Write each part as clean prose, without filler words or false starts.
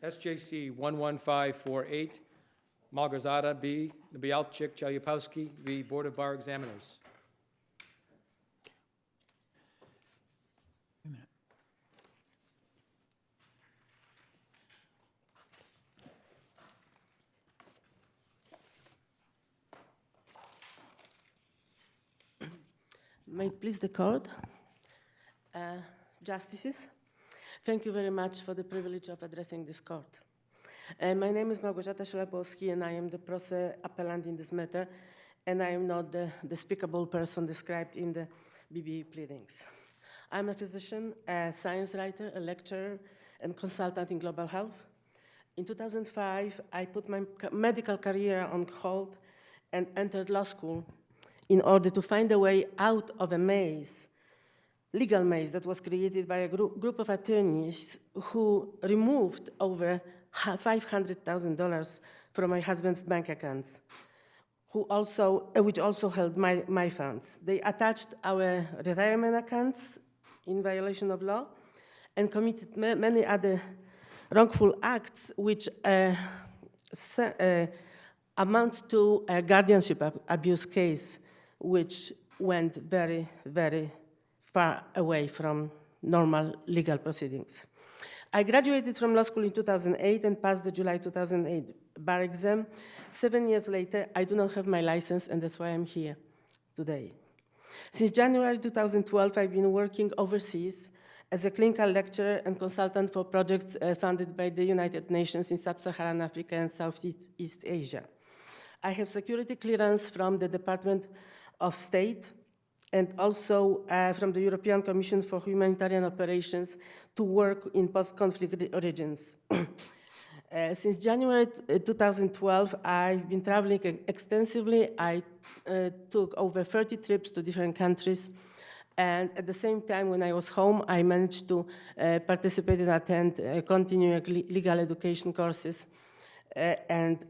SJC-11548, Malgorzata B. Nabialchik, Chalupowski v. Board of Bar Examiners. May it please the court, justices, thank you very much for the privilege of addressing this court. My name is Chalupowski, and I am the pro se appellant in this matter, and I am not the despicable person described in the BBE pleadings. I'm a physician, a science writer, a lecturer, and consultant in global health. In 2005, I put my medical career on hold and entered law school in order to find a way out of a maze, legal maze that was created by a group of attorneys who removed over $500,000 from my husband's bank accounts, which also held my funds. They attached our retirement accounts in violation of law and committed many other wrongful acts which amount to a guardianship abuse case, which went very, very far away from normal legal proceedings. I graduated from law school in 2008 and passed the July 2008 bar exam. 7 years later, I do not have my license, and that's why I'm here today. Since January 2012, I've been working overseas as a clinical lecturer and consultant for projects funded by the United Nations in Sub-Saharan Africa and Southeast Asia. I have security clearance from the Department of State and also from the European Commission for Humanitarian Operations to work in post-conflict regions. Since January 2012, I've been traveling extensively. I took over 30 trips to different countries. And at the same time, when I was home, I managed to participate and attend continuing legal education courses. And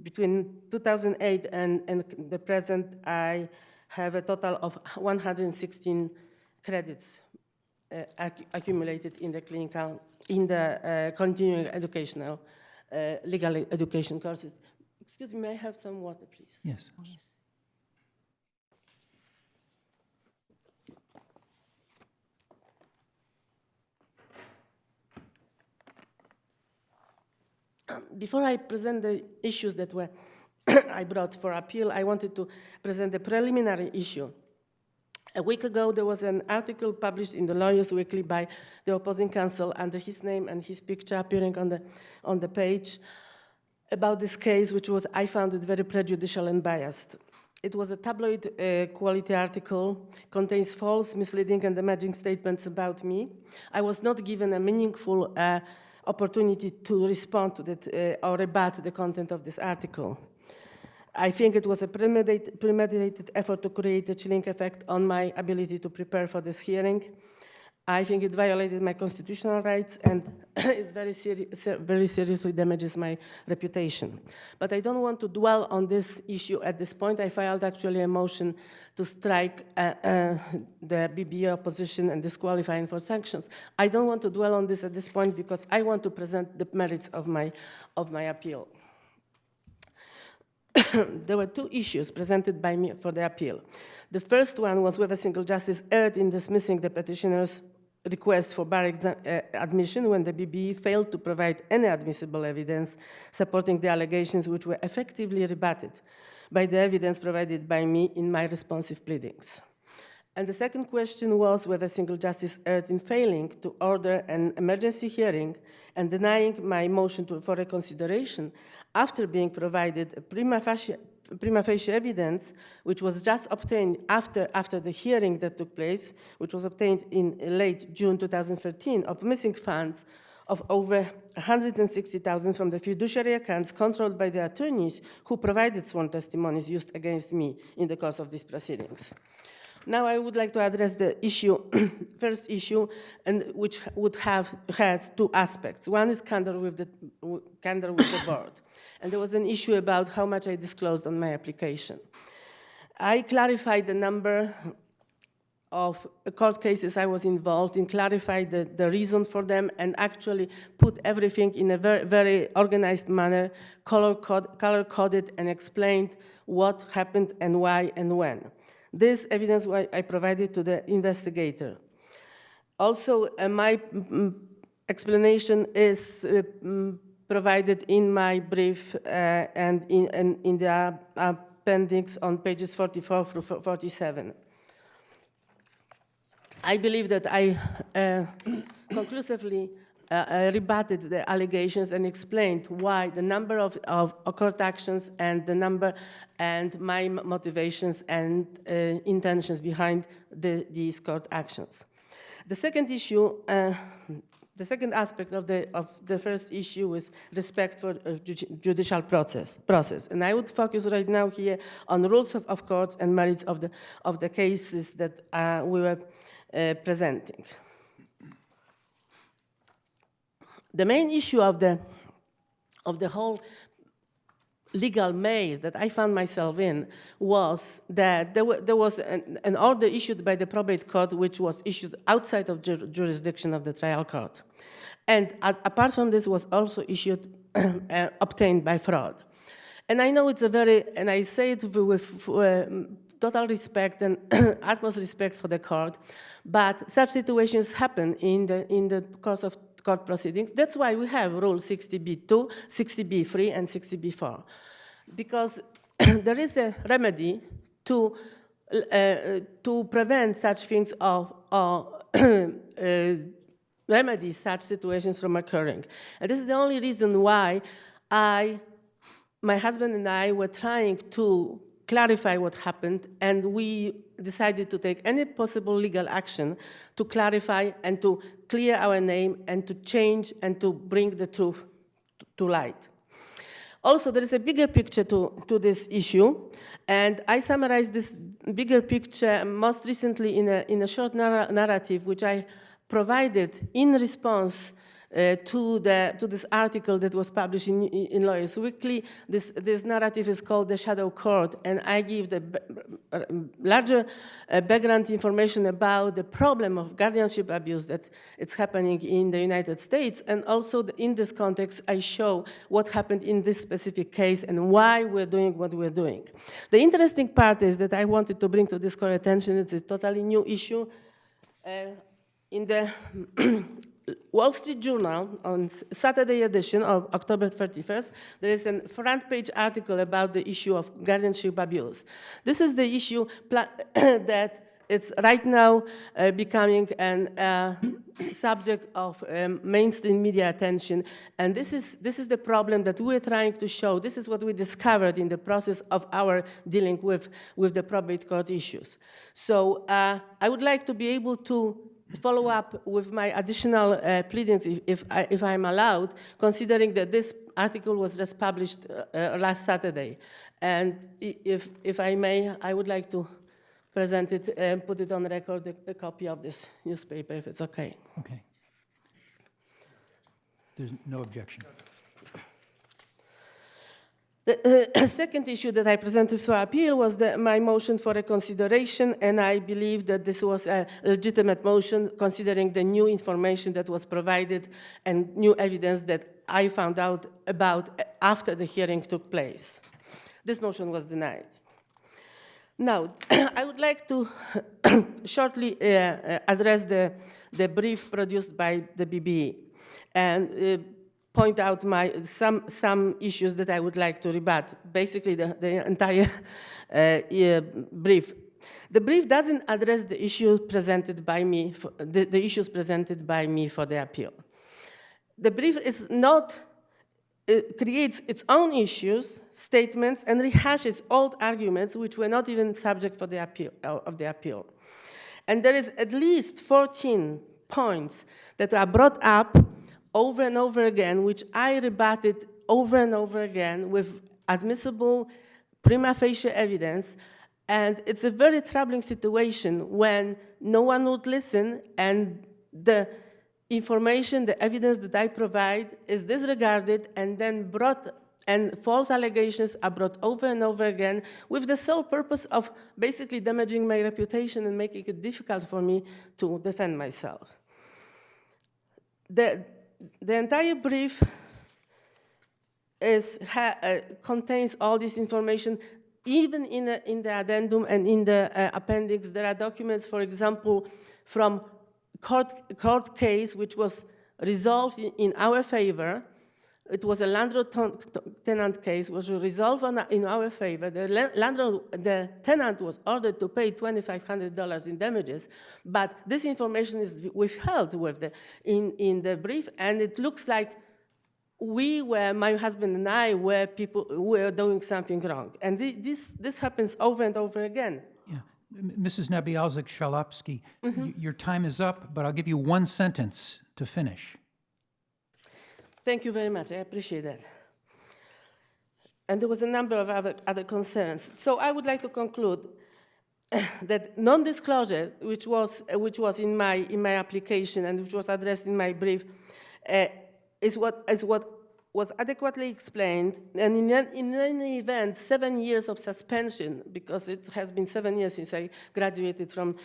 between 2008 and the present, I have a total of 116 credits accumulated in the continuing educational legal education courses. Excuse me, may I have some water, please? Yes. Before I present the issues that were I brought for appeal, I wanted to present a preliminary issue. A week ago, there was an article published in the Lawyers Weekly by the opposing counsel under his name and his picture appearing on the page about this case, which I found it very prejudicial and biased. It was a tabloid quality article, contains false, misleading, and damaging statements about me. I was not given a meaningful opportunity to respond to that or rebut the content of this article. I think it was a premeditated effort to create a chilling effect on my ability to prepare for this hearing. I think it violated my constitutional rights and it very seriously damages my reputation. But I don't want to dwell on this issue at this point. I filed actually a motion to strike the BBE opposition and disqualifying for sanctions. I don't want to dwell on this at this point because I want to present the merits of my appeal. There were two issues presented by me for the appeal. The first one was whether single justice erred in dismissing the petitioner's request for bar admission when the BBE failed to provide any admissible evidence supporting the allegations which were effectively rebutted by the evidence provided by me in my responsive pleadings. And the second question was whether single justice erred in failing to order an emergency hearing and denying my motion for reconsideration after being provided a prima facie evidence, which was just obtained after the hearing that took place, which was obtained in late June 2013, of missing funds of over $160,000 from the fiduciary accounts controlled by the attorneys who provided sworn testimonies used against me in the course of these proceedings. Now I would like to address the issue, first issue, and which has two aspects. One is candor with the board. And there was an issue about how much I disclosed on my application. I clarified the number of court cases I was involved in, clarified the reason for them, and actually put everything in a very, very organized manner, color-coded, and explained what happened and why and when. This evidence I provided to the investigator. Also, my explanation is provided in my brief and in the appendix on pages 44 through 47. I believe that I conclusively rebutted the allegations and explained why the number of court actions and the number and my motivations and intentions behind these court actions. The second issue, the second aspect of the first issue is respect for judicial process. And I would focus right now here on rules of courts and merits of the cases that we were presenting. The main issue of the whole legal maze that I found myself in was that there was an order issued by the probate court which was issued outside of jurisdiction of the trial court. And apart from this was also issued, obtained by fraud. And I know it's a very, and I say it with total respect and utmost respect for the court, but such situations happen in the course of court proceedings. That's why we have Rule 60b-2, 60b-3, and 60b-4, because there is a remedy to prevent such things or remedy such situations from occurring. And this is the only reason why my husband and I were trying to clarify what happened, and we decided to take any possible legal action to clarify and to clear our name and to change and to bring the truth to light. Also, there is a bigger picture to this issue, and I summarized this bigger picture most recently in a short narrative which I provided in response to this article that was published in Lawyers Weekly. This narrative is called The Shadow Court, and I give the larger background information about the problem of guardianship abuse that it's happening in the United States, and also in this context I show what happened in this specific case and why we're doing what we're doing. The interesting part is that I wanted to bring to this court attention, it's a totally new issue. In the Wall Street Journal, on Saturday edition of October 31st, there is a front page article about the issue of guardianship abuse. This is the issue that it's right now becoming a subject of mainstream media attention, and this is the problem that we're trying to show. This is what we discovered in the process of our dealing with the probate court issues. So I would like to be able to follow up with my additional pleadings, if I'm allowed, considering that this article was just published last Saturday. And if I may, I would like to present it and put it on record, a copy of this newspaper, if it's okay. Okay. There's no objection. The second issue that I presented for appeal was my motion for reconsideration, and I believe that this was a legitimate motion considering the new information that was provided and new evidence that I found out about after the hearing took place. This motion was denied. Now, I would like to shortly address the brief produced by the BBE and point out some issues that I would like to rebut, basically the entire brief. The brief doesn't address the issue presented by me, the issues presented by me for the appeal. The brief is not, creates its own issues, statements, and rehashes old arguments which were not even subject for the appeal. And there is at least 14 points that are brought up over and over again, which I rebutted over and over again with admissible prima facie evidence. And it's a very troubling situation when no one would listen and the information, the evidence that I provide is disregarded and then brought And false allegations are brought over and over again with the sole purpose of basically damaging my reputation and making it difficult for me to defend myself. The entire brief contains all this information. Even in the addendum and in the appendix, there are documents, for example, from court case which was resolved in our favor. It was a landlord-tenant case, was resolved in our favor. The tenant was ordered to pay $2,500 in damages, but this information is withheld in the brief, and it looks like my husband and I were doing something wrong. And this happens over and over again. Yeah. Mrs. Chalupowski, your time is up, but I'll give you one sentence to finish. Thank you very much. I appreciate that. And there was a number of other concerns. So I would like to conclude that non-disclosure, which was in my application and which was addressed in my brief, is what was adequately explained. And in any event, 7 years of suspension, because it has been 7 years since I graduated from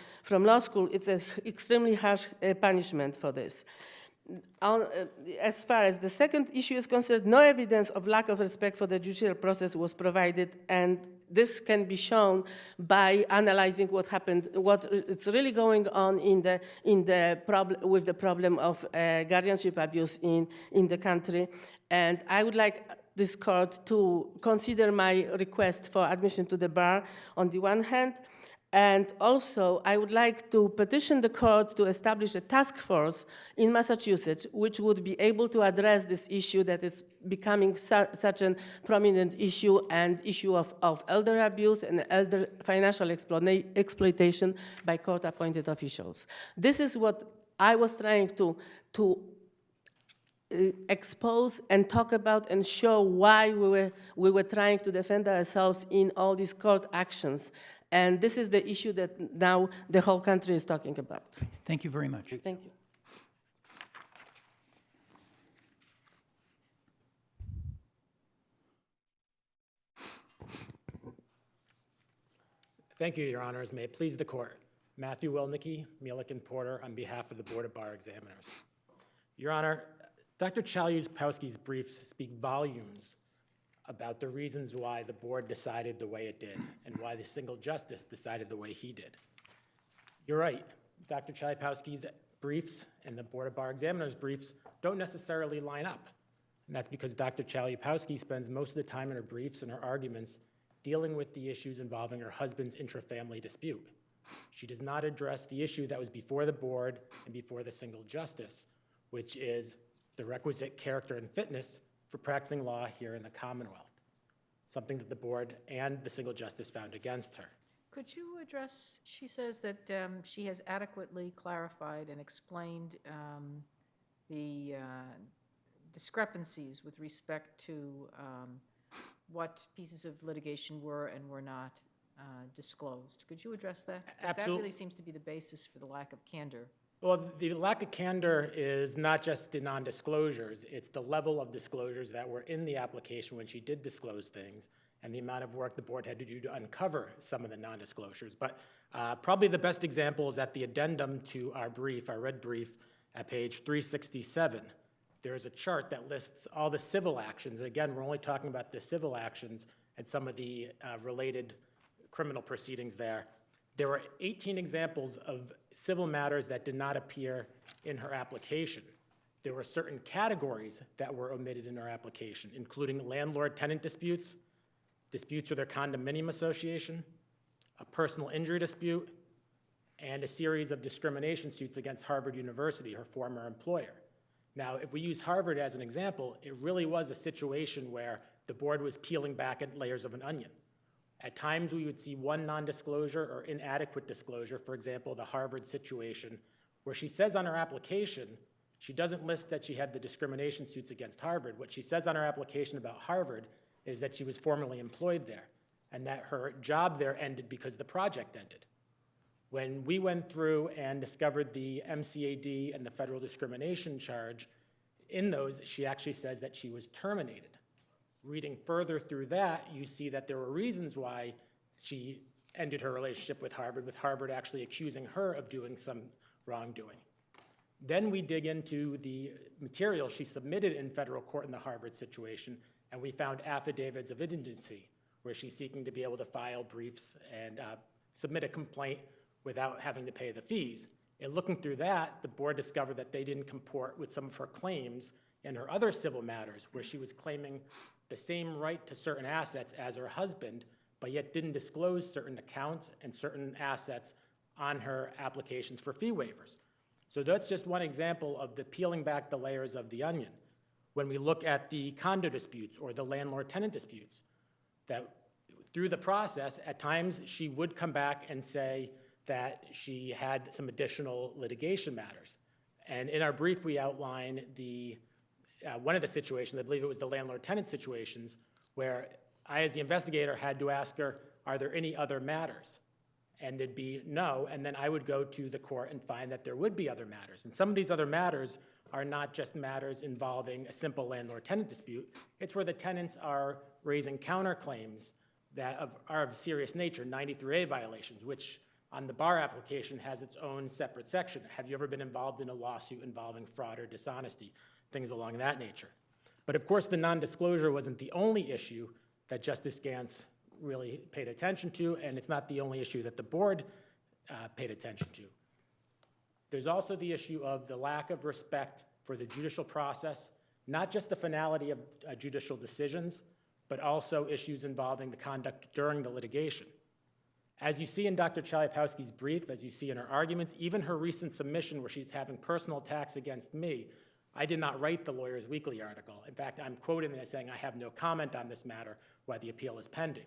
law school, it's an extremely harsh punishment for this. As far as the second issue is concerned, no evidence of lack of respect for the judicial process was provided, and this can be shown by analyzing what happened, what is really going on with the problem of guardianship abuse in the country. And I would like this court to consider my request for admission to the bar on the one hand. And also, I would like to petition the court to establish a task force in Massachusetts which would be able to address this issue that is becoming such a prominent issue, and issue of elder abuse and elder financial exploitation by court-appointed officials. This is what I was trying to expose and talk about and show why we were trying to defend ourselves in all these court actions. And this is the issue that now the whole country is talking about. Thank you very much. Thank you. Thank you, Your Honors. May it please the Court. Matthew Wilnicki, Mielik and Porter, on behalf of the Board of Bar Examiners. Your Honor, Dr. Chalupowski's briefs speak volumes about the reasons why the board decided the way it did and why the single justice decided the way he did. You're right, Dr. Chalupowski's briefs and the Board of Bar Examiners' briefs don't necessarily line up. And that's because Dr. Chalupowski spends most of the time in her briefs and her arguments dealing with the issues involving her husband's intra-family dispute. She does not address the issue that was before the board and before the single justice, which is the requisite character and fitness for practicing law here in the Commonwealth, something that the board and the single justice found against her. Could you address, she says that she has adequately clarified and explained the discrepancies with respect to what pieces of litigation were and were not disclosed. Could you address that? 'Cause Absolutely. that really seems to be the basis for the lack of candor. Well, the lack of candor is not just the non-disclosures, it's the level of disclosures that were in the application when she did disclose things, and the amount of work the board had to do to uncover some of the non-disclosures. But probably the best example is at the addendum to our brief, our red brief, at page 367. There is a chart that lists all the civil actions, and again, we're only talking about the civil actions and some of the related criminal proceedings there. There were 18 examples of civil matters that did not appear in her application. There were certain categories that were omitted in her application, including landlord-tenant disputes, disputes with her condominium association, a personal injury dispute, and a series of discrimination suits against Harvard University, her former employer. Now, if we use Harvard as an example, it really was a situation where the board was peeling back at layers of an onion. At times, we would see one non-disclosure or inadequate disclosure, for example, the Harvard situation, where she says on her application, she doesn't list that she had the discrimination suits against Harvard. What she says on her application about Harvard is that she was formerly employed there and that her job there ended because the project ended. When we went through and discovered the MCAD and the federal discrimination charge, in those, she actually says that she was terminated Reading further through that, you see that there were reasons why she ended her relationship with Harvard actually accusing her of doing some wrongdoing. Then we dig into the material she submitted in federal court in the Harvard situation, and we found affidavits of indigency, where she's seeking to be able to file briefs and submit a complaint without having to pay the fees. And looking through that, the board discovered that they didn't comport with some of her claims in her other civil matters, where she was claiming the same right to certain assets as her husband, but yet didn't disclose certain accounts and certain assets on her applications for fee waivers. So that's just one example of the peeling back the layers of the onion. When we look at the condo disputes or the landlord-tenant disputes, that through the process, at times she would come back and say that she had some additional litigation matters. And in our brief, we outline one of the situations, I believe it was the landlord-tenant situations, where I, as the investigator, had to ask her, are there any other matters? And there'd be no, and then I would go to the court and find that there would be other matters. And some of these other matters are not just matters involving a simple landlord-tenant dispute. It's where the tenants are raising counterclaims that are of serious nature, 93A violations, which on the bar application has its own separate section. Have you ever been involved in a lawsuit involving fraud or dishonesty? Things along that nature. But of course, the non-disclosure wasn't the only issue that Justice Gantz really paid attention to, and it's not the only issue that the board paid attention to. There's also the issue of the lack of respect for the judicial process, not just the finality of judicial decisions, but also issues involving the conduct during the litigation. As you see in Dr. Chalupowski's brief, as you see in her arguments, even her recent submission where she's having personal attacks against me, I did not write the Lawyers Weekly article. In fact, I'm quoting it as saying I have no comment on this matter while the appeal is pending.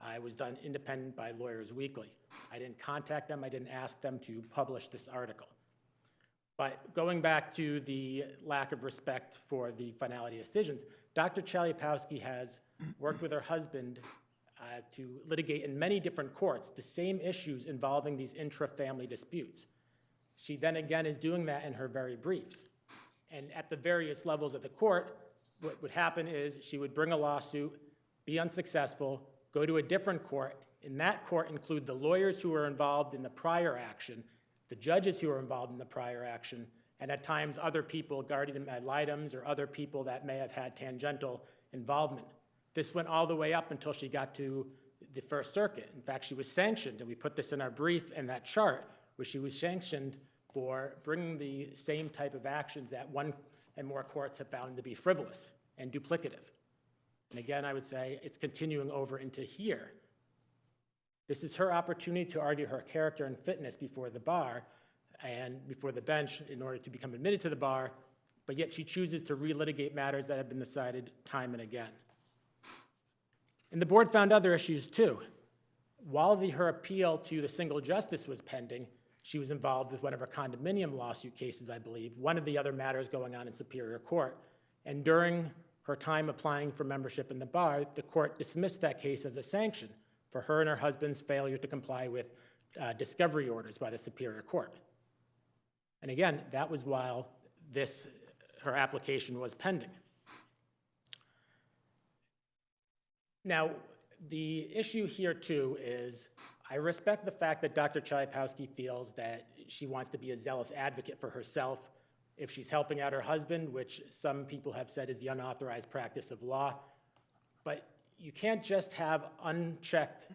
I was done independent by Lawyers Weekly. I didn't contact them. I didn't ask them to publish this article. But going back to the lack of respect for the finality decisions, Dr. Chalupowski has worked with her husband to litigate in many different courts the same issues involving these intra-family disputes. She then again is doing that in her very briefs. And at the various levels of the court, what would happen is she would bring a lawsuit, be unsuccessful, go to a different court. In that court include the lawyers who were involved in the prior action, the judges who were involved in the prior action, and at times other people, guardian ad litems, or other people that may have had tangential involvement. This went all the way up until she got to the First Circuit. In fact, she was sanctioned, and we put this in our brief and that chart, where she was sanctioned for bringing the same type of actions that one and more courts have found to be frivolous and duplicative. And again, I would say it's continuing over into here. This is her opportunity to argue her character and fitness before the bar and before the bench in order to become admitted to the bar, but yet she chooses to relitigate matters that have been decided time and again. And the board found other issues too. While her appeal to the single justice was pending, she was involved with one of her condominium lawsuit cases, I believe, one of the other matters going on in Superior Court. And during her time applying for membership in the bar, the court dismissed that case as a sanction for her and her husband's failure to comply with discovery orders by the Superior Court. And again, that was while her application was pending. Now, the issue here too is I respect the fact that Dr. Chalupowski feels that she wants to be a zealous advocate for herself if she's helping out her husband, which some people have said is the unauthorized practice of law. But you can't just have unchecked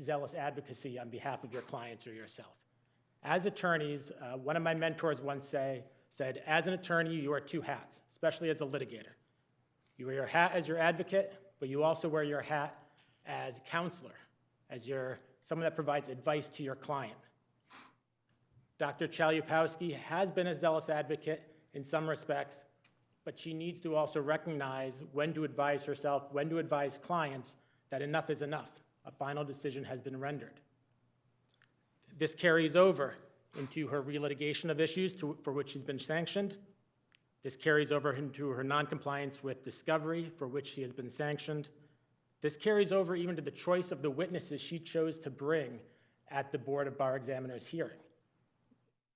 zealous advocacy on behalf of your clients or yourself. As attorneys, one of my mentors once said, as an attorney, you wear two hats, especially as a litigator. You wear your hat as your advocate, but you also wear your hat as counselor, as someone that provides advice to your client. Dr. Chalupowski has been a zealous advocate in some respects, but she needs to also recognize when to advise herself, when to advise clients that enough is enough. A final decision has been rendered. This carries over into her relitigation of issues for which she's been sanctioned. This carries over into her noncompliance with discovery, for which she has been sanctioned. This carries over even to the choice of the witnesses she chose to bring at the Board of Bar Examiners hearing.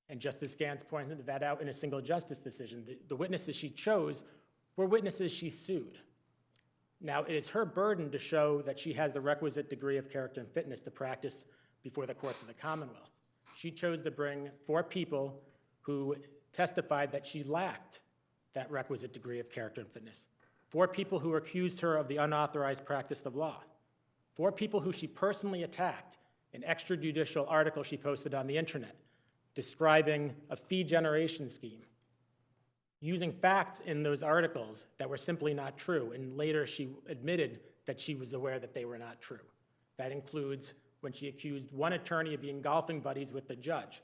And Justice Gantz pointed that out in a single justice decision. The witnesses she chose were witnesses she sued. Now, it is her burden to show that she has the requisite degree of character and fitness to practice before the courts of the Commonwealth. She chose to bring 4 people who testified that she lacked that requisite degree of character and fitness. 4 people who accused her of the unauthorized practice of law. 4 people who she personally attacked in extrajudicial articles she posted on the internet describing a fee generation scheme, using facts in those articles that were simply not true, and later she admitted that she was aware that they were not true. That includes when she accused one attorney of being golfing buddies with the judge.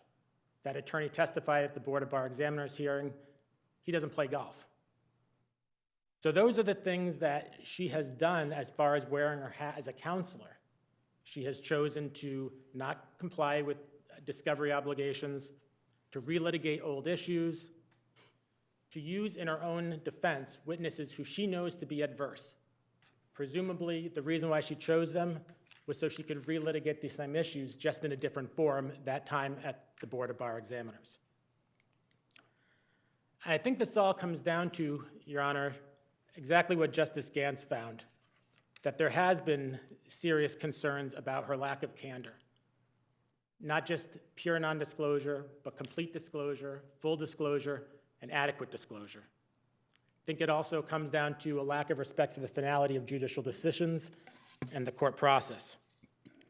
That attorney testified at the Board of Bar Examiners hearing, he doesn't play golf. So those are the things that she has done as far as wearing her hat as a counselor. She has chosen to not comply with discovery obligations, to relitigate old issues, to use in her own defense witnesses who she knows to be adverse. Presumably, the reason why she chose them was so she could relitigate the same issues, just in a different form, that time at the Board of Bar Examiners. And I think this all comes down to, Your Honor, exactly what Justice Gantz found, that there has been serious concerns about her lack of candor. Not just pure non-disclosure, but complete disclosure, full disclosure, and adequate disclosure. I think it also comes down to a lack of respect for the finality of judicial decisions and the court process.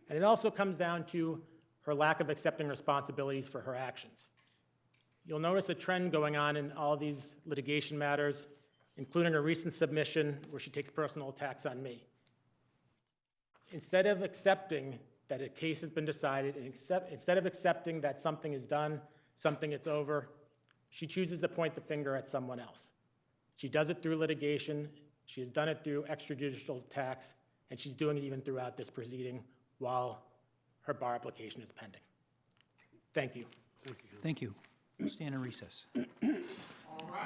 And it also comes down to her lack of accepting responsibilities for her actions. You'll notice a trend going on in all these litigation matters, including a recent submission where she takes personal attacks on me. Instead of accepting that a case has been decided, and instead of accepting that something is done, something is over, she chooses to point the finger at someone else. She does it through litigation, she has done it through extrajudicial attacks, and she's doing it even throughout this proceeding while her bar application is pending. Thank you. Thank you. Stand in recess. All right.